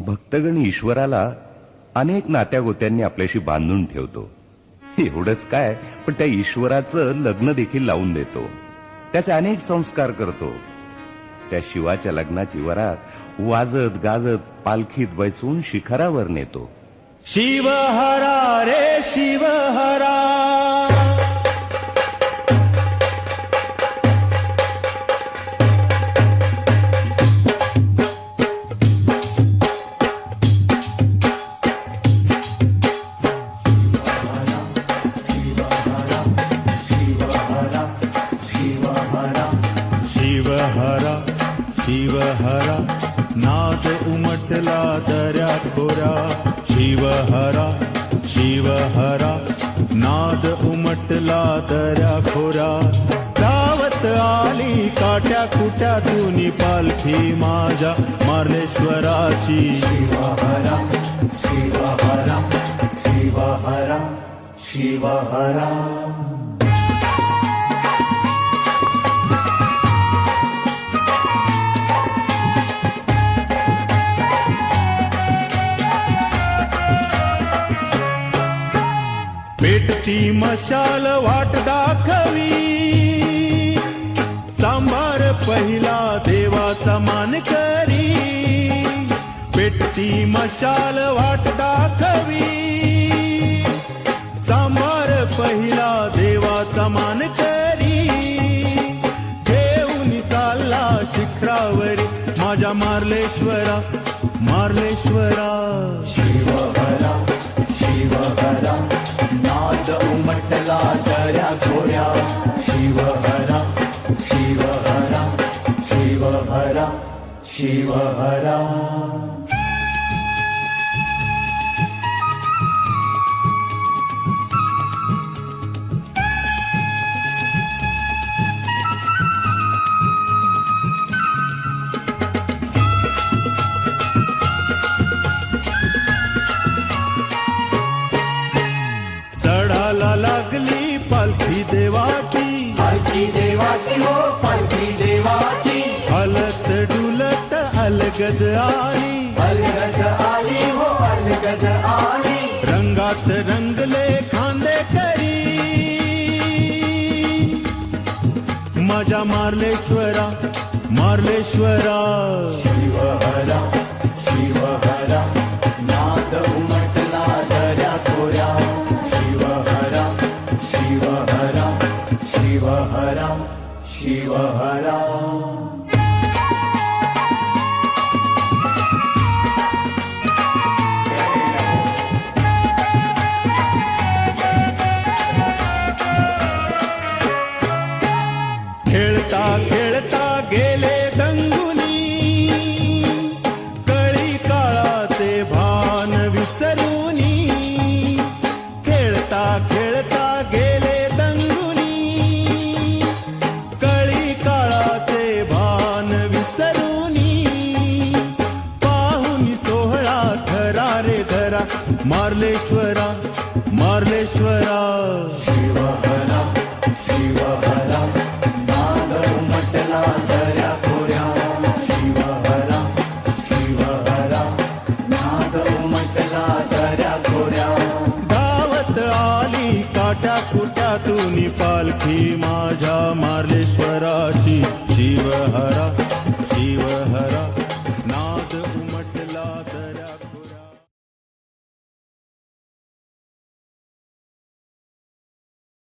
भक्तगण ईश्वराला अनेक नात्यागोत्यांनी आपल्याशी बांधून ठेवतो. एवढंच काय, पण त्या ईश्वराचं लग्न देखील लावून देतो. त्याचे अनेक संस्कार करतो. त्या शिवाच्या लग्नाची वरात वाजत गाजत पालखीत बसून शिखरावर नेतो. शिव हरा रे शिव हरा, शिव हरा नाद उमटला दऱ्या खोऱ्या. शिव हरा नाद उमटला दऱ्या खोऱ्या. धावत आली काट्या कुट्यातून पालखी माझ्या मार्लेश्वराची. शिव हरा शिव हरा शिव हरा शिव हरा. पेटती मशाल वाट दाखवी, सांभार पहिला देवाचा मान करी. पेटती मशाल वाट दाखवी, सांभार पहिला देवाचा मान करी. घेऊन चालला शिखरावरी माझ्या मार्लेश्वरा मार्लेश्वरा. शिव हरा शिव हरा नाद उमटला दऱ्या खोऱ्या. शिव हरा शिव हरा शिव हरा शिव हरा. चढाला लागली पालखी देवाची. पालखी देवाची हो पालखी देवाची. हलत डुलत अलगद आली. अलगद आली हो अलगद आली. रंगात रंगले खांदे करी माझ्या मार्लेश्वरा मार्लेश्वरा. शिव हरा शिव हरा नाद उमटला दऱ्या खोऱ्या. शिव हरा शिव हरा शिव हरा शिव हरा. खेळता खेळता गेले दंगुनी, कळी काळाचे भान विसरूनी. खेळता खेळता गेले दंगुनी, कळी काळाचे भान विसरूनी. पाहुनी सोहळा धरा रे धरा मार्लेश्वरा मार्लेश्वरा.